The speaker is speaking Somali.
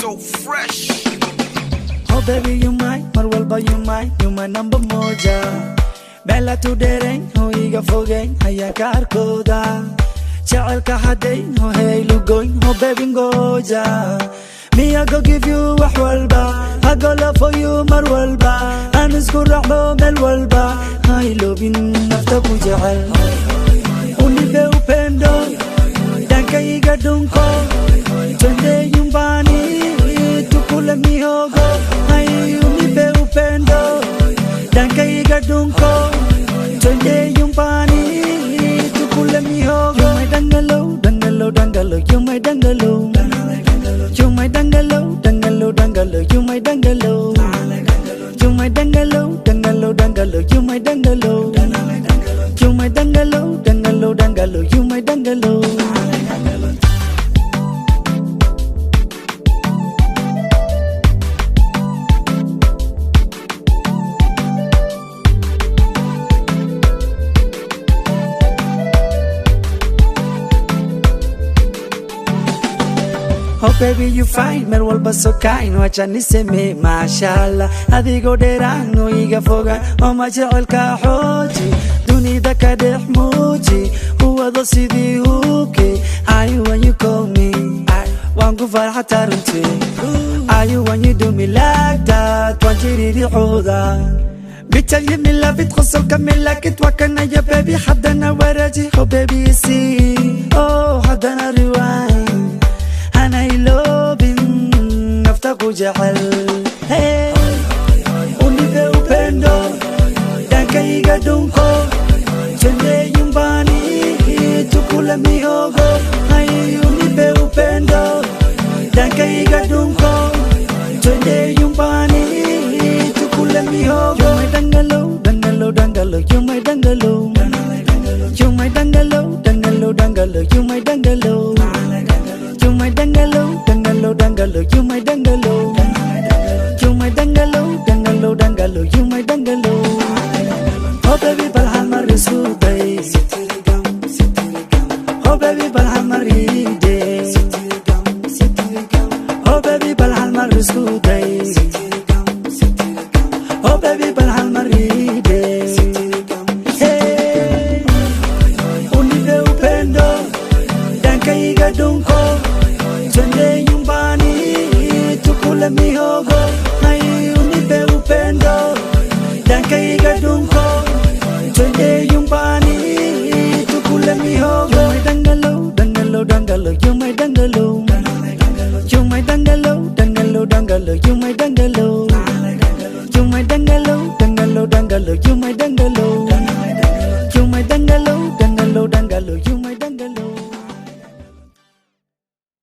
so fresh. Oh baby you mine, marwalba you mine, you my number moja. Bella to dereng, ho iga fogeyn, haya ka arkooda. Jacelka hadayn, ho hey lugoyn, ho baby ngoja. Me I go give you wax walba, I go love for you marwalba. Aan isku raacno meel walba, hay loobin nafta ku jecel. Unibe upendo, dhankayga dhunko. Twende nyumbani, tukule mihogo. Hay unibe upendo, dhankayga dhunko. Twende nyumbani, tukule mihogo. You my dangalo, dangalo, dangalo, you my dangalo. You my dangalo, dangalo, dangalo, you my dangalo. You my dangalo, dangalo, dangalo, you my dangalo. You my dangalo, dangalo, dangalo, you my dangalo. Oh baby you fine, mer walba so kind. Wacha niseme mashallah, adigo dheeraan iga fogaan. Oh ma jecelka xooji, dunida ka dhex muuji. Huwado sidii hubki, I when you call me, waan ku farxataa runtii. I when you do me like that, waan jiriricooda. بتلمي لا بتخسر كمل لك توكلنا يا بيبي حدنا ورجي. Oh baby see, oh حدنا rewind. أنا يلوبين نفتق وجعل. Hey, unibe upendo, dhankayga dhunko. Twende nyumbani, tukule mihogo. Hay unibe upendo, dhankayga dhunko. Twende nyumbani, tukule mihogo. You my dangalo, dangalo, dangalo, you my dangalo. You my dangalo, dangalo, dangalo, you my dangalo. You my dangalo, dangalo, dangalo, you my dangalo. You my dangalo, dangalo, dangalo, you my dangalo. Oh baby balhamar iskuday. Oh baby balhamar ide. Oh baby balhamar iskuday. Oh baby balhamar ide. Hey, unibe upendo, dhankayga dhunko. Twende nyumbani, tukule mihogo. Hay unibe upendo, dhankayga dhunko. Twende nyumbani, tukule mihogo. You my dangalo, dangalo, dangalo, you my dangalo. You my dangalo, dangalo, dangalo, you my dangalo. You my dangalo, dangalo, dangalo, you my dangalo.